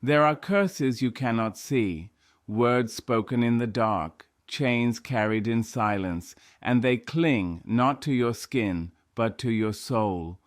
There are curses you cannot see, words spoken in the dark, chains carried in silence, and they cling not to your skin, but to your soul.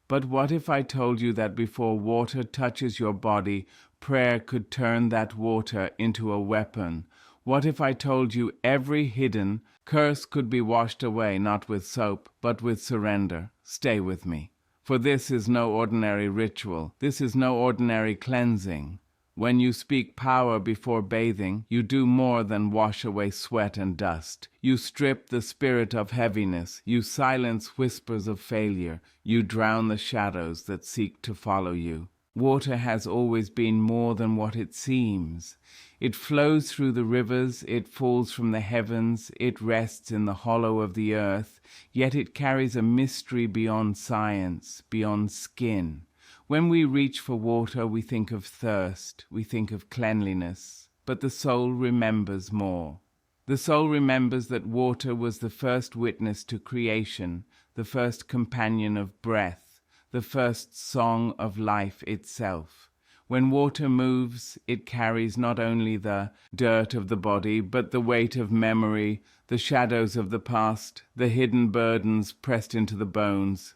But what if I told you that before water touches your body, prayer could turn that water into a weapon? What if I told you every hidden curse could be washed away, not with soap, but with surrender? Stay with me. For this is no ordinary ritual. This is no ordinary cleansing. When you speak power before bathing, you do more than wash away sweat and dust. You strip the spirit of heaviness. You silence whispers of failure. You drown the shadows that seek to follow you. Water has always been more than what it seems. It flows through the rivers, it falls from the heavens, it rests in the hollow of the earth, yet it carries a mystery beyond science, beyond skin. When we reach for water, we think of thirst, we think of cleanliness, but the soul remembers more. The soul remembers that water was the first witness to creation, the first companion of breath, the first song of life itself. When water moves, it carries not only the dirt of the body, but the weight of memory, the shadows of the past, the hidden burdens pressed into the bones.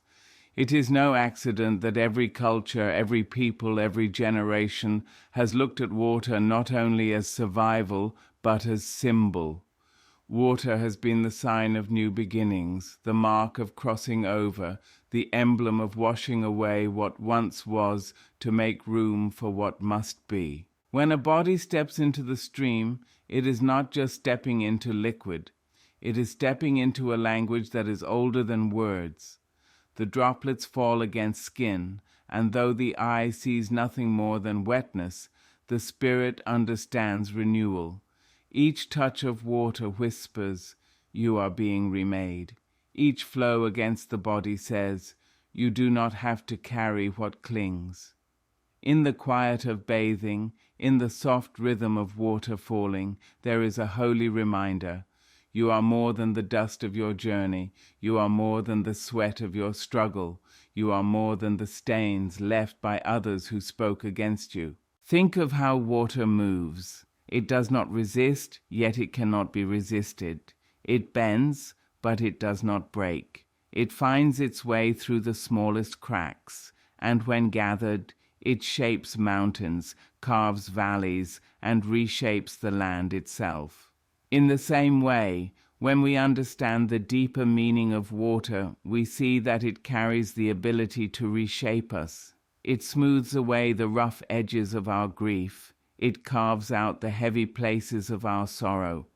It is no accident that every culture, every people, every generation has looked at water not only as survival, but as symbol. Water has been the sign of new beginnings, the mark of crossing over, the emblem of washing away what once was to make room for what must be. When a body steps into the stream, it is not just stepping into liquid. It is stepping into a language that is older than words. The droplets fall against skin, and though the eye sees nothing more than wetness, the spirit understands renewal. Each touch of water whispers, "You are being remade." Each flow against the body says, "You do not have to carry what clings." In the quiet of bathing, in the soft rhythm of water falling, there is a holy reminder. You are more than the dust of your journey. You are more than the sweat of your struggle. You are more than the stains left by others who spoke against you. Think of how water moves. It does not resist, yet it cannot be resisted. It bends, but it does not break. It finds its way through the smallest cracks, and when gathered, it shapes mountains, carves valleys, and reshapes the land itself. In the same way, when we understand the deeper meaning of water, we see that it carries the ability to reshape us. It smooths away the rough edges of our grief. It carves out the heavy places of our sorrow.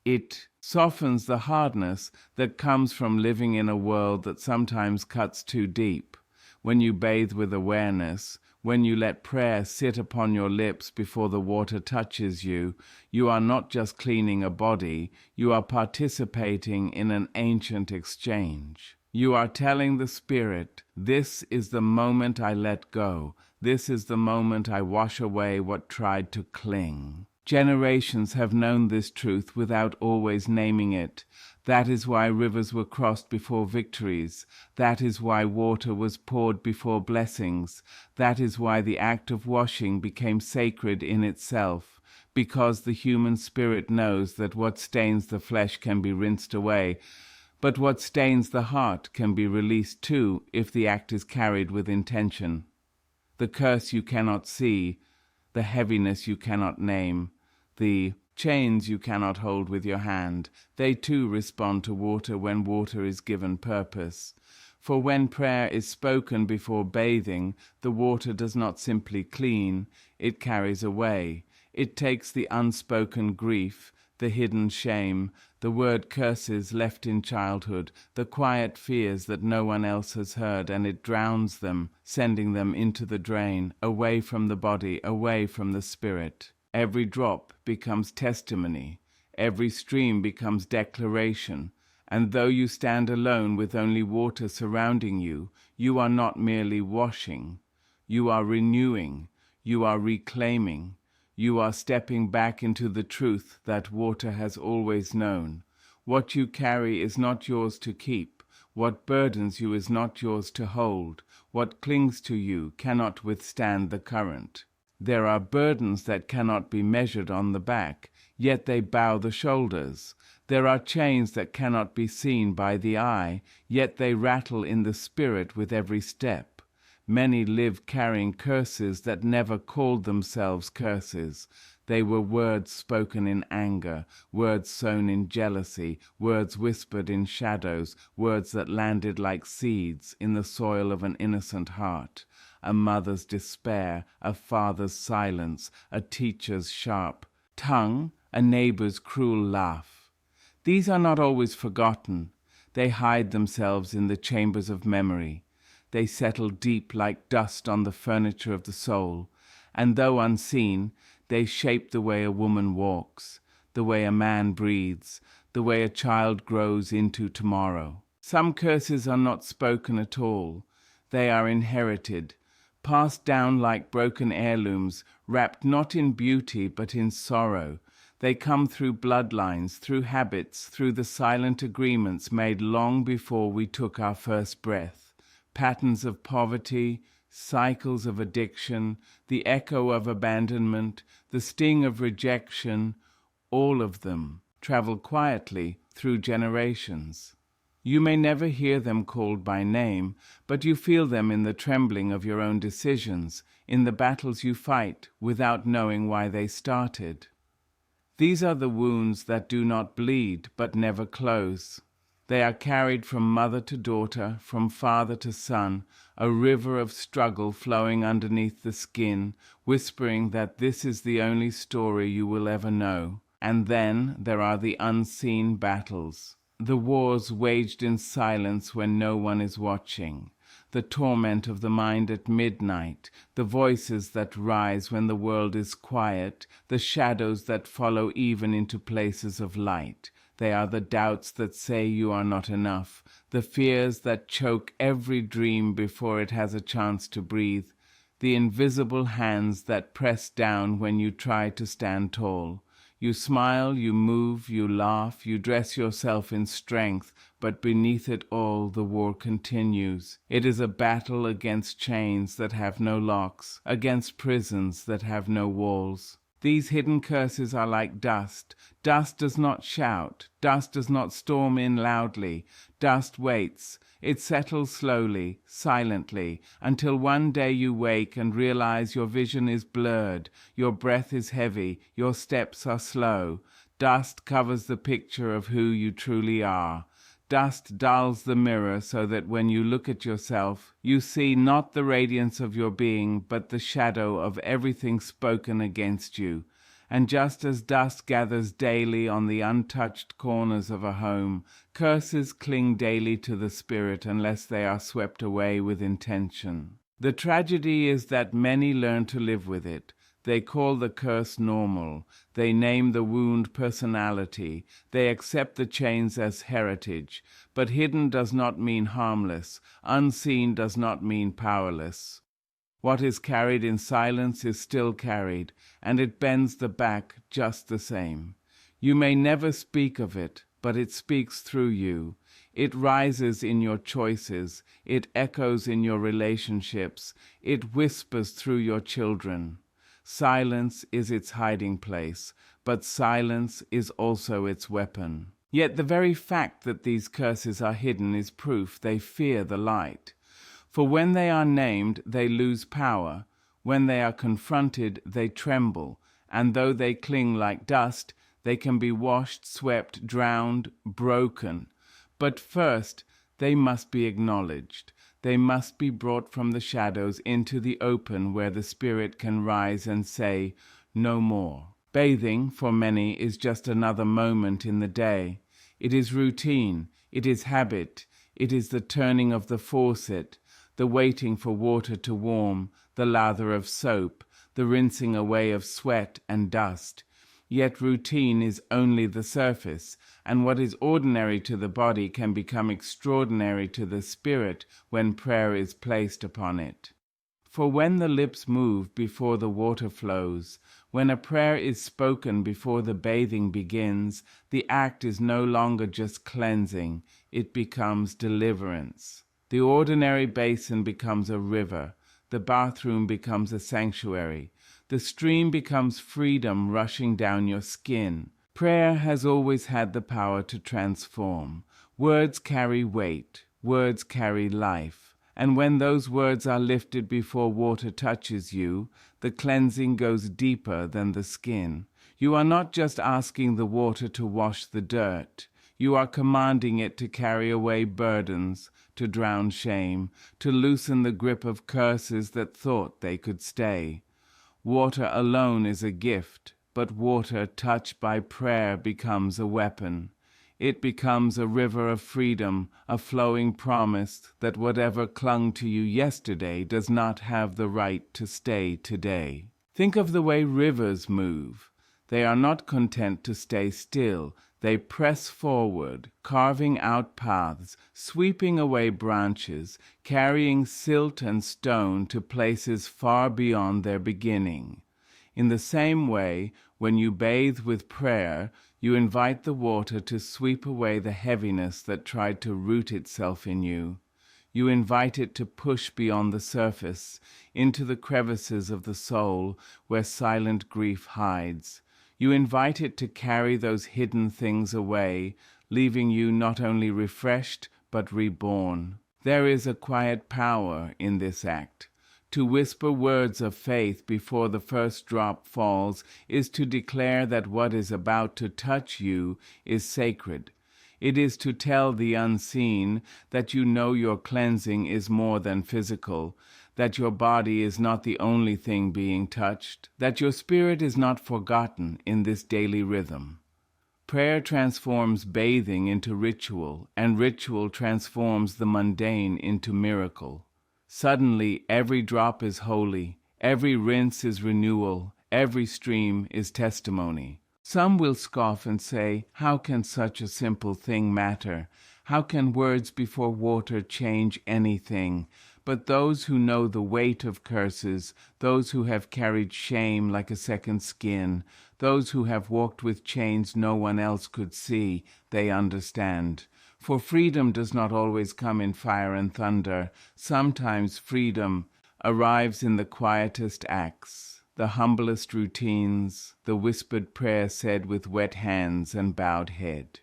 It softens the hardness that comes from living in a world that sometimes cuts too deep. When you bathe with awareness, when you let prayer sit upon your lips before the water touches you, you are not just cleaning a body, you are participating in an ancient exchange. You are telling the Spirit, "This is the moment I let go. This is the moment I wash away what tried to cling." Generations have known this truth without always naming it. That is why rivers were crossed before victories. That is why water was poured before blessings. That is why the act of washing became sacred in itself, because the human spirit knows that what stains the flesh can be rinsed away, but what stains the heart can be released too if the act is carried with intention. The curse you cannot see, the heaviness you cannot name, the chains you cannot hold with your hand, they too respond to water when water is given purpose. For when prayer is spoken before bathing, the water does not simply clean, it carries away. It takes the unspoken grief, the hidden shame, the word curses left in childhood, the quiet fears that no one else has heard, and it drowns them, sending them into the drain, away from the body, away from the spirit. Every drop becomes testimony. Every stream becomes declaration. And though you stand alone with only water surrounding you, you are not merely washing. You are renewing. You are reclaiming. You are stepping back into the truth that water has always known. What you carry is not yours to keep. What burdens you is not yours to hold. What clings to you cannot withstand the current. There are burdens that cannot be measured on the back, yet they bow the shoulders. There are chains that cannot be seen by the eye, yet they rattle in the spirit with every step. Many live carrying curses that never called themselves curses. They were words spoken in anger, words sown in jealousy, words whispered in shadows, words that landed like seeds in the soil of an innocent heart. A mother's despair, a father's silence, a teacher's sharp tongue, a neighbor's cruel laugh. These are not always forgotten. They hide themselves in the chambers of memory. They settle deep like dust on the furniture of the soul, and though unseen, they shape the way a woman walks, the way a man breathes, the way a child grows into tomorrow. Some curses are not spoken at all. They are inherited, passed down like broken heirlooms, wrapped not in beauty but in sorrow. They come through bloodlines, through habits, through the silent agreements made long before we took our first breath. Patterns of poverty, cycles of addiction, the echo of abandonment, the sting of rejection, all of them travel quietly through generations. You may never hear them called by name, but you feel them in the trembling of your own decisions, in the battles you fight without knowing why they started. These are the wounds that do not bleed but never close. They are carried from mother to daughter, from father to son, a river of struggle flowing underneath the skin, whispering that this is the only story you will ever know. And then there are the unseen battles, the wars waged in silence when no one is watching, the torment of the mind at midnight, the voices that rise when the world is quiet, the shadows that follow even into places of light. They are the doubts that say you are not enough, the fears that choke every dream before it has a chance to breathe, the invisible hands that press down when you try to stand tall. You smile, you move, you laugh, you dress yourself in strength, but beneath it all the war continues. It is a battle against chains that have no locks, against prisons that have no walls. These hidden curses are like dust. Dust does not shout. Dust does not storm in loudly. Dust waits. It settles slowly, silently, until one day you wake and realize your vision is blurred, your breath is heavy, your steps are slow. Dust covers the picture of who you truly are. Dust dulls the mirror so that when you look at yourself, you see not the radiance of your being, but the shadow of everything spoken against you. And just as dust gathers daily on the untouched corners of a home, curses cling daily to the spirit unless they are swept away with intention. The tragedy is that many learn to live with it. They call the curse normal. They name the wound personality. They accept the chains as heritage. But hidden does not mean harmless. Unseen does not mean powerless. What is carried in silence is still carried, and it bends the back just the same. You may never speak of it, but it speaks through you. It rises in your choices. It echoes in your relationships. It whispers through your children. Silence is its hiding place, but silence is also its weapon. Yet the very fact that these curses are hidden is proof they fear the light. For when they are named, they lose power. When they are confronted, they tremble, and though they cling like dust, they can be washed, swept, drowned, broken. But first, they must be acknowledged. They must be brought from the shadows into the open where the spirit can rise and say, "No more." Bathing, for many, is just another moment in the day. It is routine. It is habit. It is the turning of the faucet, the waiting for water to warm, the lather of soap, the rinsing away of sweat and dust. Yet routine is only the surface, and what is ordinary to the body can become extraordinary to the spirit when prayer is placed upon it. For when the lips move before the water flows, when a prayer is spoken before the bathing begins, the act is no longer just cleansing, it becomes deliverance. The ordinary basin becomes a river, the bathroom becomes a sanctuary. The stream becomes freedom rushing down your skin. Prayer has always had the power to transform. Words carry weight. Words carry life. And when those words are lifted before water touches you, the cleansing goes deeper than the skin. You are not just asking the water to wash the dirt. You are commanding it to carry away burdens, to drown shame, to loosen the grip of curses that thought they could stay. Water alone is a gift, but water touched by prayer becomes a weapon. It becomes a river of freedom, a flowing promise that whatever clung to you yesterday does not have the right to stay today. Think of the way rivers move. They are not content to stay still. They press forward, carving out paths, sweeping away branches, carrying silt and stone to places far beyond their beginning. In the same way, when you bathe with prayer, you invite the water to sweep away the heaviness that tried to root itself in you. You invite it to push beyond the surface, into the crevices of the soul where silent grief hides. You invite it to carry those hidden things away, leaving you not only refreshed, but reborn. There is a quiet power in this act. To whisper words of faith before the first drop falls is to declare that what is about to touch you is sacred. It is to tell the unseen that you know your cleansing is more than physical, that your body is not the only thing being touched, that your spirit is not forgotten in this daily rhythm. Prayer transforms bathing into ritual, and ritual transforms the mundane into miracle. Suddenly, every drop is holy, every rinse is renewal, every stream is testimony. Some will scoff and say, "How can such a simple thing matter? How can words before water change anything?" But those who know the weight of curses, those who have carried shame like a second skin, those who have walked with chains no one else could see, they understand. For freedom does not always come in fire and thunder. Sometimes freedom arrives in the quietest acts, the humblest routines, the whispered prayer said with wet hands and bowed head.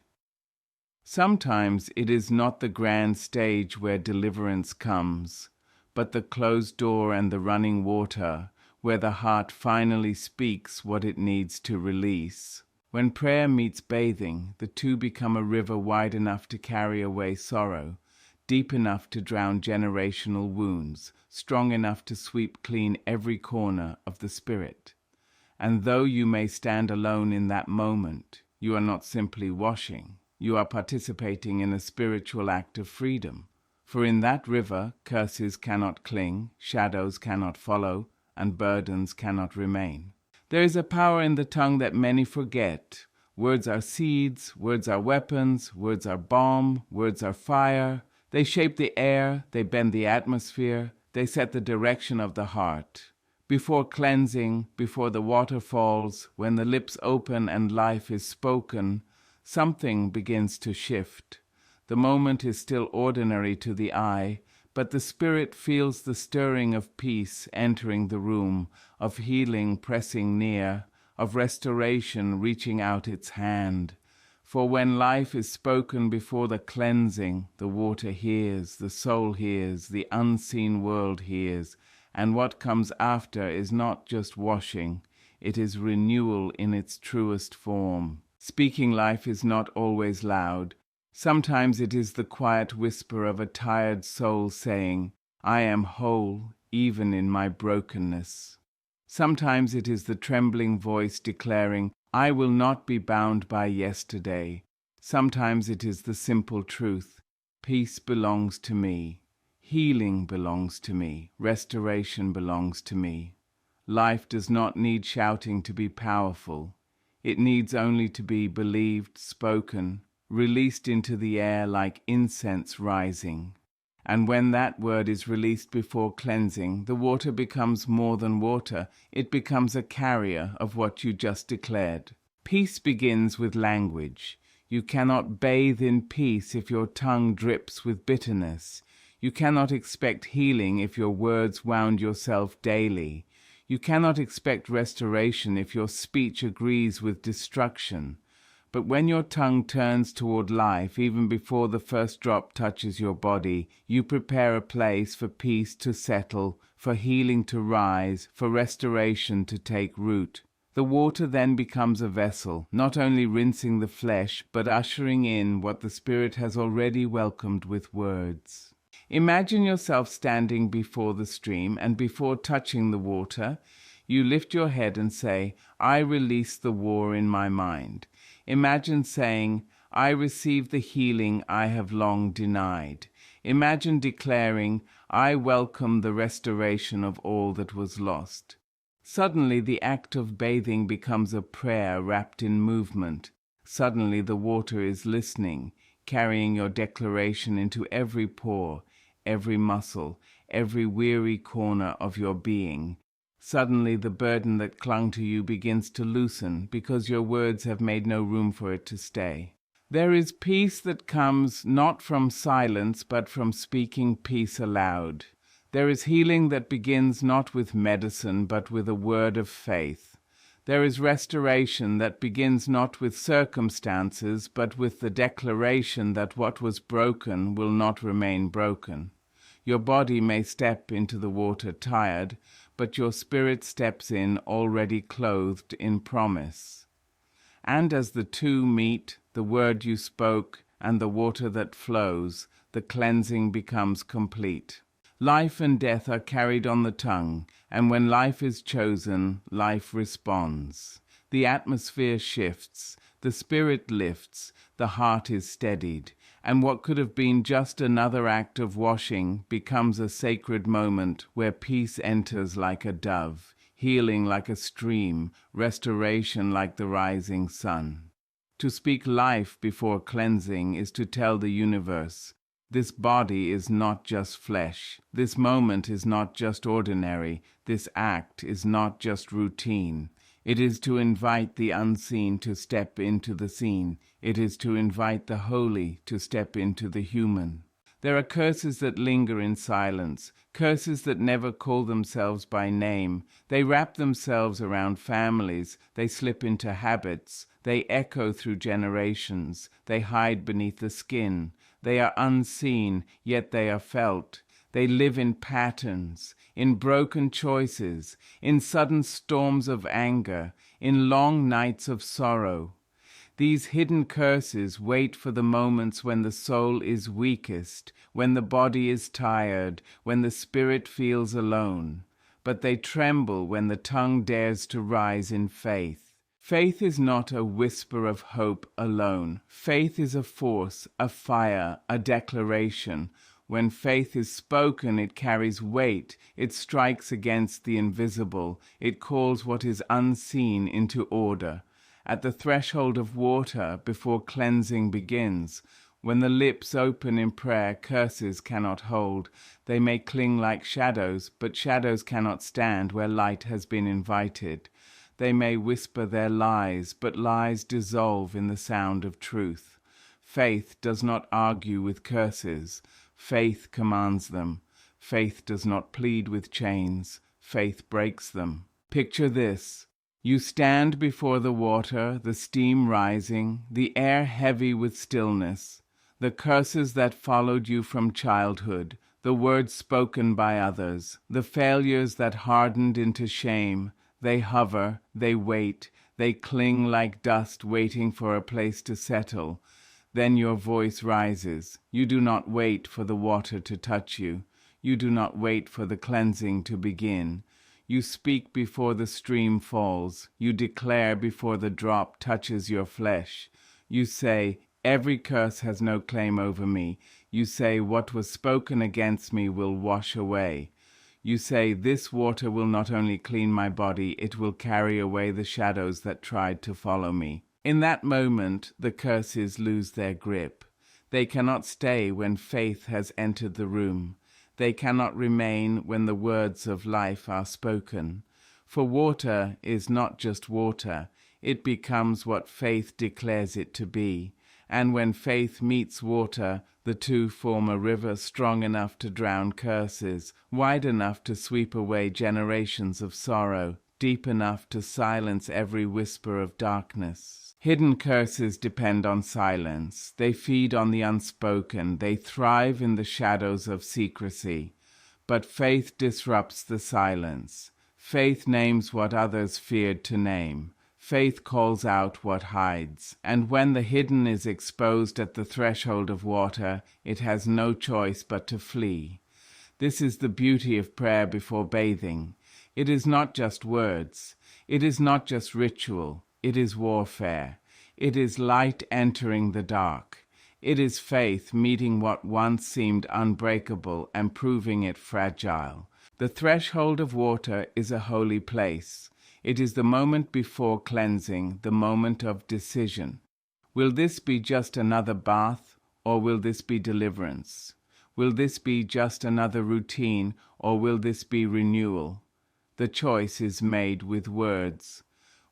Sometimes it is not the grand stage where deliverance comes, but the closed door and the running water, where the heart finally speaks what it needs to release. When prayer meets bathing, the two become a river wide enough to carry away sorrow, deep enough to drown generational wounds, strong enough to sweep clean every corner of the spirit. And though you may stand alone in that moment, you are not simply washing. You are participating in a spiritual act of freedom. For in that river, curses cannot cling, shadows cannot follow, and burdens cannot remain. There is a power in the tongue that many forget. Words are seeds, words are weapons, words are balm, words are fire. They shape the air, they bend the atmosphere, they set the direction of the heart. Before cleansing, before the water falls, when the lips open and life is spoken, something begins to shift. The moment is still ordinary to the eye, but the spirit feels the stirring of peace entering the room, of healing pressing near, of restoration reaching out its hand. For when life is spoken before the cleansing, the water hears, the soul hears, the unseen world hears, and what comes after is not just washing, it is renewal in its truest form. Speaking life is not always loud. Sometimes it is the quiet whisper of a tired soul saying, "I am whole, even in my brokenness." Sometimes it is the trembling voice declaring, "I will not be bound by yesterday." Sometimes it is the simple truth, "Peace belongs to me. Healing belongs to me. Restoration belongs to me." Life does not need shouting to be powerful. It needs only to be believed, spoken, released into the air like incense rising. And when that word is released before cleansing, the water becomes more than water. It becomes a carrier of what you just declared. Peace begins with language. You cannot bathe in peace if your tongue drips with bitterness. You cannot expect healing if your words wound yourself daily. You cannot expect restoration if your speech agrees with destruction. But when your tongue turns toward life, even before the first drop touches your body, you prepare a place for peace to settle, for healing to rise, for restoration to take root. The water then becomes a vessel, not only rinsing the flesh, but ushering in what the Spirit has already welcomed with words. Imagine yourself standing before the stream, and before touching the water, you lift your head and say, "I release the war in my mind." Imagine saying, "I receive the healing I have long denied." Imagine declaring, "I welcome the restoration of all that was lost." Suddenly the act of bathing becomes a prayer wrapped in movement. Suddenly the water is listening, carrying your declaration into every pore, every muscle, every weary corner of your being. Suddenly the burden that clung to you begins to loosen, because your words have made no room for it to stay. There is peace that comes not from silence, but from speaking peace aloud. There is healing that begins not with medicine, but with a word of faith. There is restoration that begins not with circumstances, but with the declaration that what was broken will not remain broken. Your body may step into the water tired, but your spirit steps in already clothed in promise. And as the two meet, the word you spoke and the water that flows, the cleansing becomes complete. Life and death are carried on the tongue, and when life is chosen, life responds. The atmosphere shifts, the spirit lifts, the heart is steadied, and what could have been just another act of washing becomes a sacred moment where peace enters like a dove, healing like a stream, restoration like the rising sun. To speak life before cleansing is to tell the universe, this body is not just flesh, this moment is not just ordinary, this act is not just routine. It is to invite the unseen to step into the seen. It is to invite the holy to step into the human. There are curses that linger in silence, curses that never call themselves by name. They wrap themselves around families, they slip into habits, they echo through generations, they hide beneath the skin. They are unseen, yet they are felt. They live in patterns, in broken choices, in sudden storms of anger, in long nights of sorrow. These hidden curses wait for the moments when the soul is weakest, when the body is tired, when the spirit feels alone. But they tremble when the tongue dares to rise in faith. Faith is not a whisper of hope alone. Faith is a force, a fire, a declaration. When faith is spoken, it carries weight. It strikes against the invisible. It calls what is unseen into order. At the threshold of water, before cleansing begins, when the lips open in prayer, curses cannot hold. They may cling like shadows, but shadows cannot stand where light has been invited. They may whisper their lies, but lies dissolve in the sound of truth. Faith does not argue with curses. Faith commands them. Faith does not plead with chains. Faith breaks them. Picture this. You stand before the water, the steam rising, the air heavy with stillness. The curses that followed you from childhood, the words spoken by others, the failures that hardened into shame, they hover, they wait, they cling like dust waiting for a place to settle. Then your voice rises. You do not wait for the water to touch you. You do not wait for the cleansing to begin. You speak before the stream falls. You declare before the drop touches your flesh. You say, "Every curse has no claim over me." You say, "What was spoken against me will wash away." You say, "This water will not only clean my body, it will carry away the shadows that tried to follow me." In that moment, the curses lose their grip. They cannot stay when faith has entered the room. They cannot remain when the words of life are spoken. For water is not just water. It becomes what faith declares it to be. And when faith meets water, the two form a river strong enough to drown curses, wide enough to sweep away generations of sorrow, deep enough to silence every whisper of darkness. Hidden curses depend on silence. They feed on the unspoken. They thrive in the shadows of secrecy. But faith disrupts the silence. Faith names what others feared to name. Faith calls out what hides. And when the hidden is exposed at the threshold of water, it has no choice but to flee. This is the beauty of prayer before bathing. It is not just words. It is not just ritual. It is warfare. It is light entering the dark. It is faith meeting what once seemed unbreakable and proving it fragile. The threshold of water is a holy place. It is the moment before cleansing, the moment of decision. Will this be just another bath, or will this be deliverance? Will this be just another routine, or will this be renewal? The choice is made with words.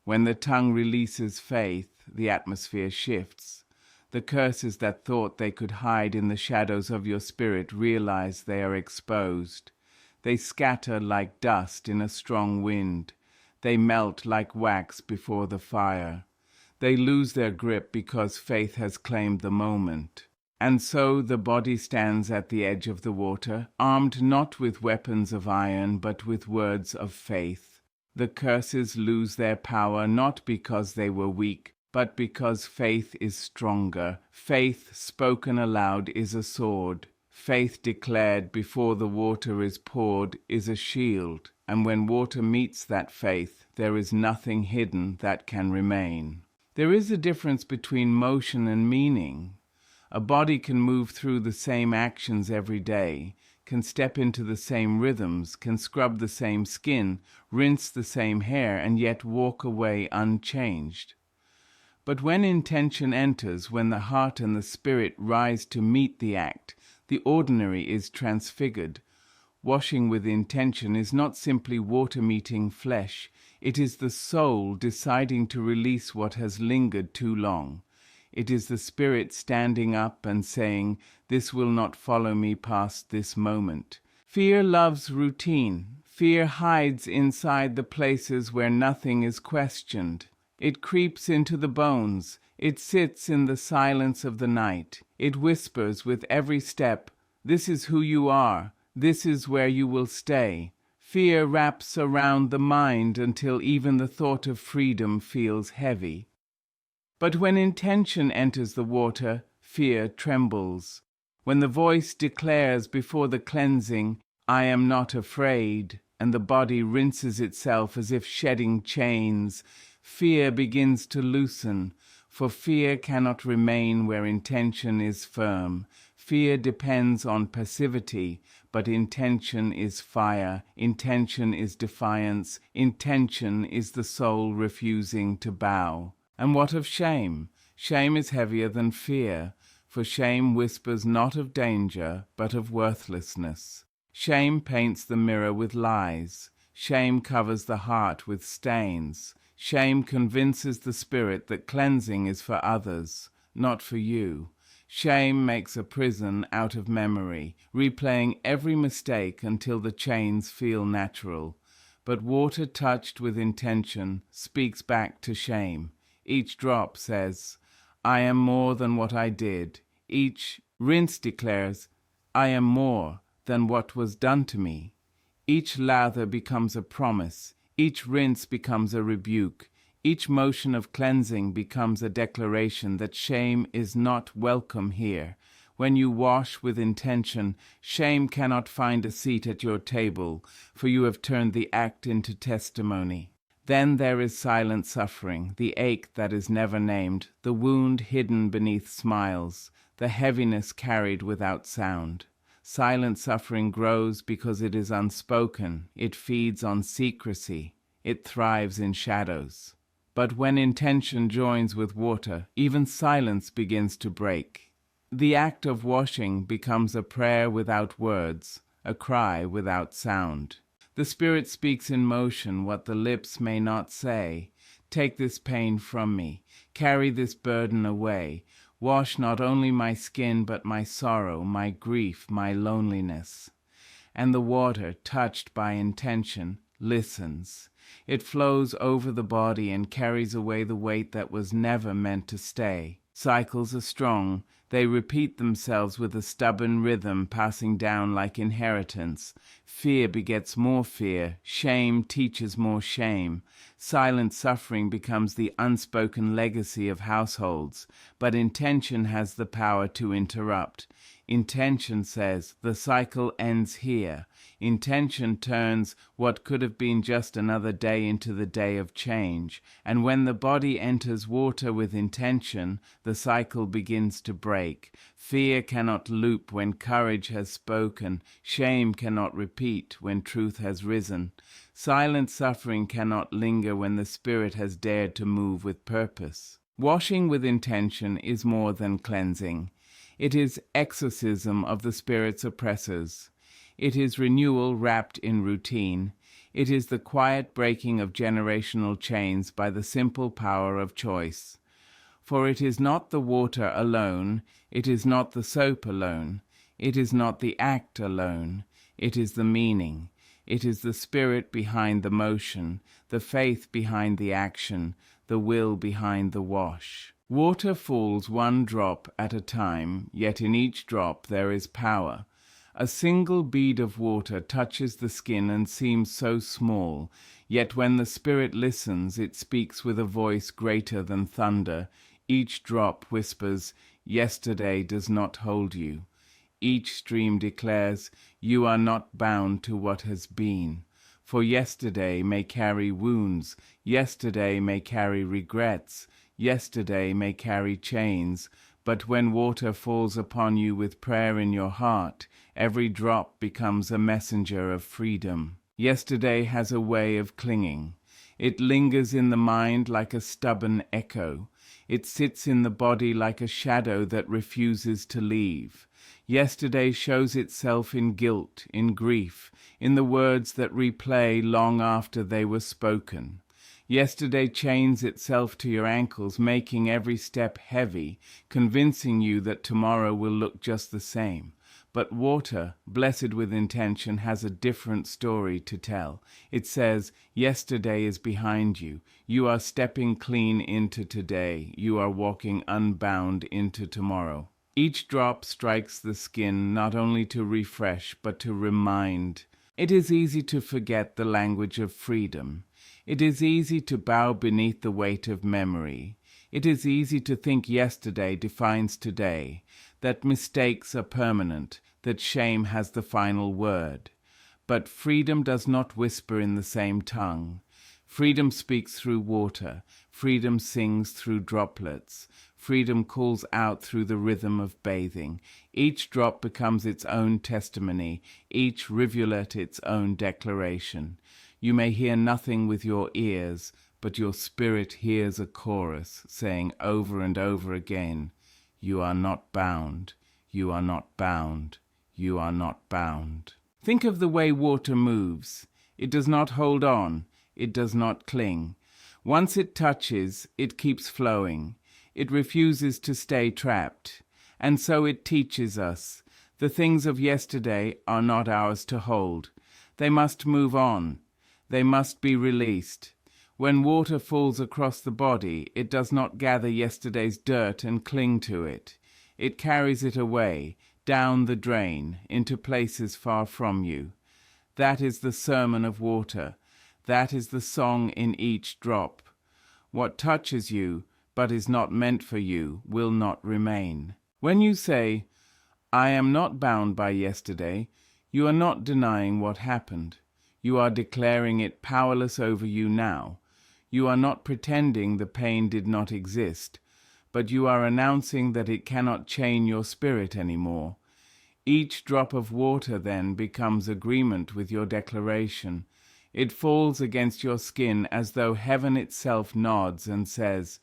When the tongue releases faith, the atmosphere shifts. The curses that thought they could hide in the shadows of your spirit realize they are exposed. They scatter like dust in a strong wind. They melt like wax before the fire. They lose their grip because faith has claimed the moment. And so the body stands at the edge of the water, armed not with weapons of iron, but with words of faith. The curses lose their power not because they were weak, but because faith is stronger. Faith spoken aloud is a sword. Faith declared before the water is poured is a shield. And when water meets that faith, there is nothing hidden that can remain. There is a difference between motion and meaning. A body can move through the same actions every day, can step into the same rhythms, can scrub the same skin, rinse the same hair, and yet walk away unchanged. But when intention enters, when the heart and the spirit rise to meet the act, the ordinary is transfigured. Washing with intention is not simply water meeting flesh. It is the soul deciding to release what has lingered too long. It is the spirit standing up and saying, "This will not follow me past this moment." Fear loves routine. Fear hides inside the places where nothing is questioned. It creeps into the bones. It sits in the silence of the night. It whispers with every step, "This is who you are. This is where you will stay." Fear wraps around the mind until even the thought of freedom feels heavy. But when intention enters the water, fear trembles. When the voice declares before the cleansing, "I am not afraid," and the body rinses itself as if shedding chains, fear begins to loosen, for fear cannot remain where intention is firm. Fear depends on passivity, but intention is fire, intention is defiance, intention is the soul refusing to bow. And what of shame? Shame is heavier than fear, for shame whispers not of danger, but of worthlessness. Shame paints the mirror with lies. Shame covers the heart with stains. Shame convinces the spirit that cleansing is for others, not for you. Shame makes a prison out of memory, replaying every mistake until the chains feel natural. But water touched with intention speaks back to shame. Each drop says, "I am more than what I did." Each rinse declares, "I am more than what was done to me." Each lather becomes a promise. Each rinse becomes a rebuke. Each motion of cleansing becomes a declaration that shame is not welcome here. When you wash with intention, shame cannot find a seat at your table, for you have turned the act into testimony. Then there is silent suffering, the ache that is never named, the wound hidden beneath smiles, the heaviness carried without sound. Silent suffering grows because it is unspoken. It feeds on secrecy. It thrives in shadows. But when intention joins with water, even silence begins to break. The act of washing becomes a prayer without words, a cry without sound. The spirit speaks in motion what the lips may not say. "Take this pain from me. Carry this burden away. Wash not only my skin, but my sorrow, my grief, my loneliness. And the water, touched by intention, listens. It flows over the body and carries away the weight that was never meant to stay. Cycles are strong. They repeat themselves with a stubborn rhythm, passing down like inheritance. Fear begets more fear. Shame teaches more shame. Silent suffering becomes the unspoken legacy of households. But intention has the power to interrupt. Intention says, the cycle ends here. Intention turns what could have been just another day into the day of change. And when the body enters water with intention, the cycle begins to break. Fear cannot loop when courage has spoken. Shame cannot repeat when truth has risen. Silent suffering cannot linger when the spirit has dared to move with purpose. Washing with intention is more than cleansing. It is exorcism of the spirit's oppressors. It is renewal wrapped in routine. It is the quiet breaking of generational chains by the simple power of choice. For it is not the water alone, it is not the soap alone, it is not the act alone, it is the meaning. It is the spirit behind the motion, the faith behind the action, the will behind the wash. Water falls one drop at a time, yet in each drop there is power. A single bead of water touches the skin and seems so small, yet when the spirit listens, it speaks with a voice greater than thunder. Each drop whispers, "Yesterday does not hold you." Each stream declares, "You are not bound to what has been." For yesterday may carry wounds, yesterday may carry regrets, yesterday may carry chains, but when water falls upon you with prayer in your heart, every drop becomes a messenger of freedom. Yesterday has a way of clinging. It lingers in the mind like a stubborn echo. It sits in the body like a shadow that refuses to leave. Yesterday shows itself in guilt, in grief, in the words that replay long after they were spoken. Yesterday chains itself to your ankles, making every step heavy, convincing you that tomorrow will look just the same. But water, blessed with intention, has a different story to tell. It says, yesterday is behind you. You are stepping clean into today. You are walking unbound into tomorrow. Each drop strikes the skin not only to refresh, but to remind. It is easy to forget the language of freedom. It is easy to bow beneath the weight of memory. It is easy to think yesterday defines today, that mistakes are permanent, that shame has the final word. But freedom does not whisper in the same tongue. Freedom speaks through water. Freedom sings through droplets. Freedom calls out through the rhythm of bathing. Each drop becomes its own testimony, each rivulet its own declaration. You may hear nothing with your ears, but your spirit hears a chorus saying over and over again, "You are not bound, you are not bound, you are not bound." Think of the way water moves. It does not hold on, it does not cling. Once it touches, it keeps flowing. It refuses to stay trapped. And so it teaches us, the things of yesterday are not ours to hold. They must move on. They must be released. When water falls across the body, it does not gather yesterday's dirt and cling to it. It carries it away, down the drain, into places far from you. That is the sermon of water. That is the song in each drop. What touches you, but is not meant for you, will not remain. When you say, "I am not bound by yesterday," you are not denying what happened. You are declaring it powerless over you now. You are not pretending the pain did not exist, but you are announcing that it cannot chain your spirit anymore. Each drop of water then becomes agreement with your declaration. It falls against your skin as though heaven itself nods and says,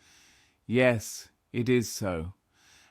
"Yes, it is so."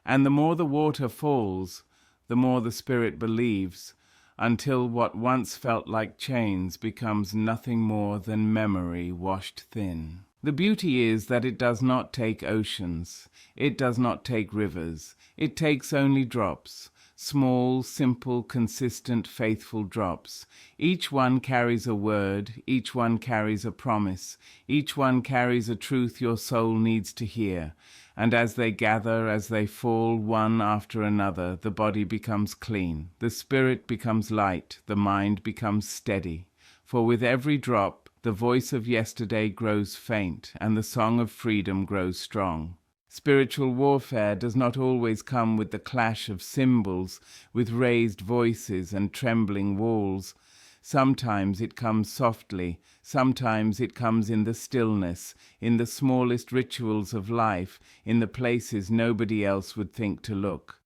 And the more the water falls, the more the spirit believes, until what once felt like chains becomes nothing more than memory washed thin. The beauty is that it does not take oceans. It does not take rivers. It takes only drops. Small, simple, consistent, faithful drops. Each one carries a word. Each one carries a promise. Each one carries a truth your soul needs to hear. And as they gather, as they fall one after another, the body becomes clean. The spirit becomes light. The mind becomes steady. For with every drop, the voice of yesterday grows faint, and the song of freedom grows strong. Spiritual warfare does not always come with the clash of cymbals, with raised voices and trembling walls. Sometimes it comes softly, sometimes it comes in the stillness, in the smallest rituals of life, in the places nobody else would think to look.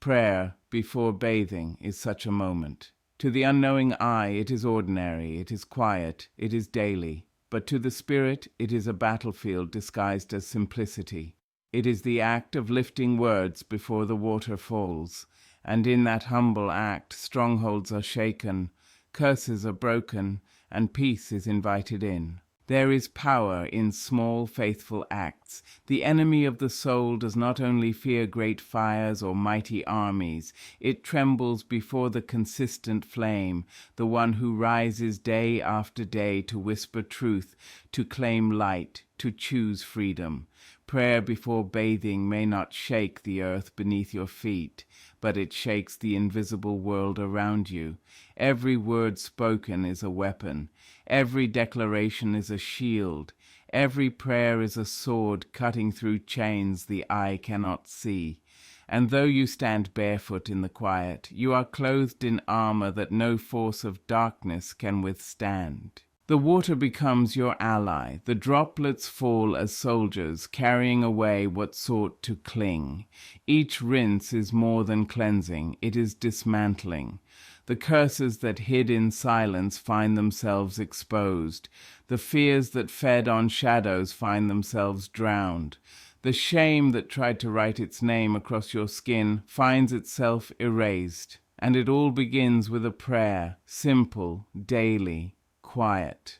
Prayer before bathing is such a moment. To the unknowing eye it is ordinary, it is quiet, it is daily. But to the spirit it is a battlefield disguised as simplicity. It is the act of lifting words before the water falls. And in that humble act strongholds are shaken, curses are broken, and peace is invited in. There is power in small, faithful acts. The enemy of the soul does not only fear great fires or mighty armies, it trembles before the consistent flame, the one who rises day after day to whisper truth, to claim light, to choose freedom. Prayer before bathing may not shake the earth beneath your feet, but it shakes the invisible world around you. Every word spoken is a weapon. Every declaration is a shield. Every prayer is a sword cutting through chains the eye cannot see. And though you stand barefoot in the quiet, you are clothed in armor that no force of darkness can withstand. The water becomes your ally. The droplets fall as soldiers, carrying away what sought to cling. Each rinse is more than cleansing, it is dismantling. The curses that hid in silence find themselves exposed. The fears that fed on shadows find themselves drowned. The shame that tried to write its name across your skin finds itself erased. And it all begins with a prayer, simple, daily, quiet.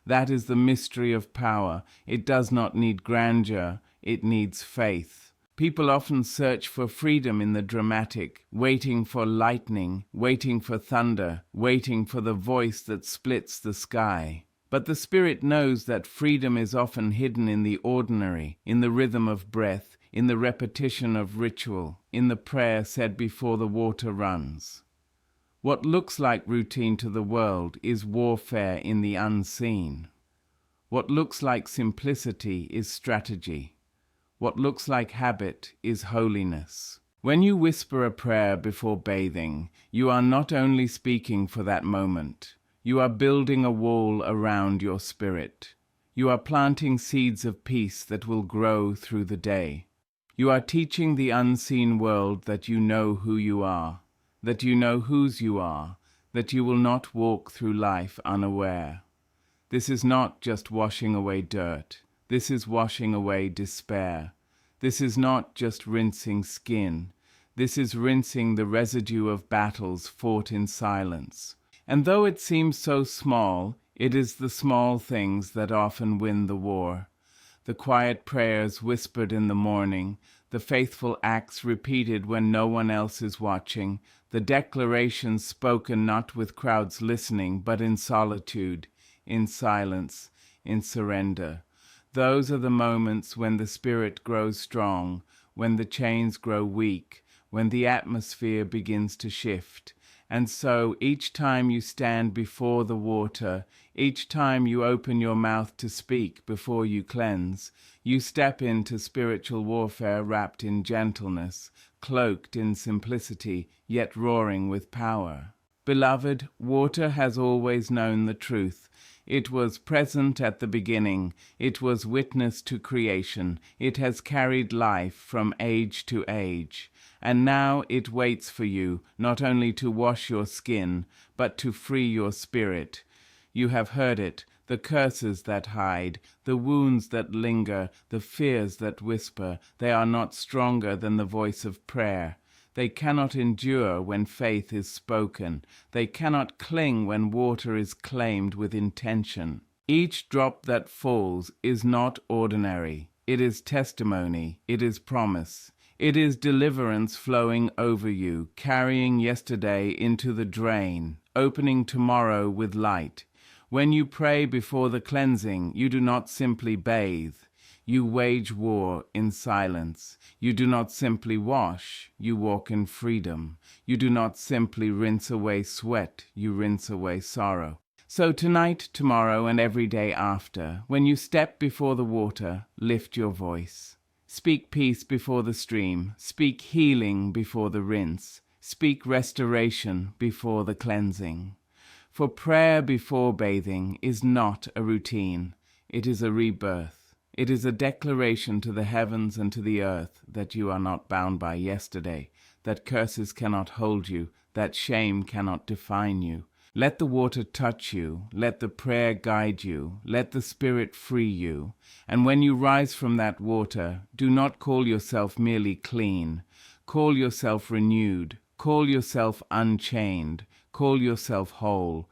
That is the mystery of power. It does not need grandeur, it needs faith. People often search for freedom in the dramatic, waiting for lightning, waiting for thunder, waiting for the voice that splits the sky. But the spirit knows that freedom is often hidden in the ordinary, in the rhythm of breath, in the repetition of ritual, in the prayer said before the water runs. What looks like routine to the world is warfare in the unseen. What looks like simplicity is strategy. What looks like habit is holiness. When you whisper a prayer before bathing, you are not only speaking for that moment. You are building a wall around your spirit. You are planting seeds of peace that will grow through the day. You are teaching the unseen world that you know who you are, that you know whose you are, that you will not walk through life unaware. This is not just washing away dirt. This is washing away despair. This is not just rinsing skin. This is rinsing the residue of battles fought in silence. And though it seems so small, it is the small things that often win the war. The quiet prayers whispered in the morning, the faithful acts repeated when no one else is watching, the declarations spoken not with crowds listening, but in solitude, in silence, in surrender. Those are the moments when the spirit grows strong, when the chains grow weak, when the atmosphere begins to shift. And so each time you stand before the water, each time you open your mouth to speak before you cleanse, you step into spiritual warfare wrapped in gentleness, cloaked in simplicity, yet roaring with power. Beloved, water has always known the truth. It was present at the beginning. It was witness to creation. It has carried life from age to age. And now it waits for you, not only to wash your skin, but to free your spirit. You have heard it, the curses that hide, the wounds that linger, the fears that whisper. They are not stronger than the voice of prayer. They cannot endure when faith is spoken. They cannot cling when water is claimed with intention. Each drop that falls is not ordinary. It is testimony. It is promise. It is deliverance flowing over you, carrying yesterday into the drain, opening tomorrow with light. When you pray before the cleansing, you do not simply bathe. You wage war in silence. You do not simply wash. You walk in freedom. You do not simply rinse away sweat. You rinse away sorrow. So tonight, tomorrow, and every day after, when you step before the water, lift your voice. Speak peace before the stream. Speak healing before the rinse. Speak restoration before the cleansing. For prayer before bathing is not a routine. It is a rebirth. It is a declaration to the heavens and to the earth that you are not bound by yesterday, that curses cannot hold you, that shame cannot define you. Let the water touch you, let the prayer guide you, let the Spirit free you. And when you rise from that water, do not call yourself merely clean. Call yourself renewed, call yourself unchained, call yourself whole.